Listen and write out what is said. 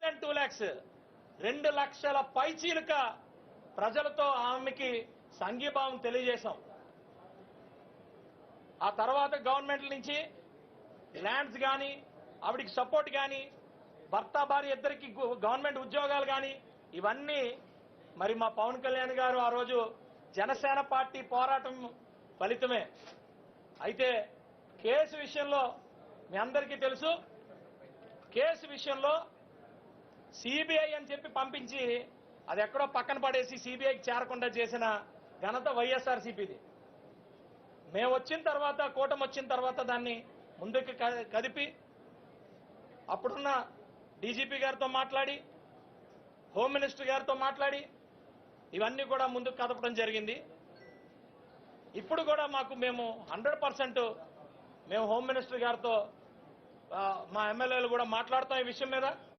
2 lakhs 2 లక్షల పైచీలక ప్రజలతో ఆమెకి సంఘీభావం తెలియజేశాం. ఆ తర్వాత గవర్నమెంట్ నుంచి ల్యాండ్స్ కానీ ఆవిడికి సపోర్ట్ కానీ భర్త భార్య ఇద్దరికి గవర్నమెంట్ ఉద్యోగాలు కానీ ఇవన్నీ మరి మా పవన్ కళ్యాణ్ గారు ఆ రోజు జనసేన పార్టీ పోరాటం ఫలితమే. అయితే కేసు విషయంలో మీ అందరికీ తెలుసు, కేసు విషయంలో సిబిఐ అని చెప్పి పంపించి అది ఎక్కడో పక్కన పడేసి సిబిఐకి చేరకుండా చేసిన ఘనత వైఎస్ఆర్సీపీది. మేము వచ్చిన తర్వాత, కూటమి వచ్చిన తర్వాత దాన్ని ముందుకు కదిపి అప్పుడున్న డీజీపీ గారితో మాట్లాడి, హోమ్ మినిస్టర్ గారితో మాట్లాడి ఇవన్నీ కూడా ముందుకు కదపడం జరిగింది. ఇప్పుడు కూడా మేము 100% మేము హోమ్ మినిస్టర్ గారితో మా ఎమ్మెల్యేలు కూడా మాట్లాడతాం ఈ విషయం మీద.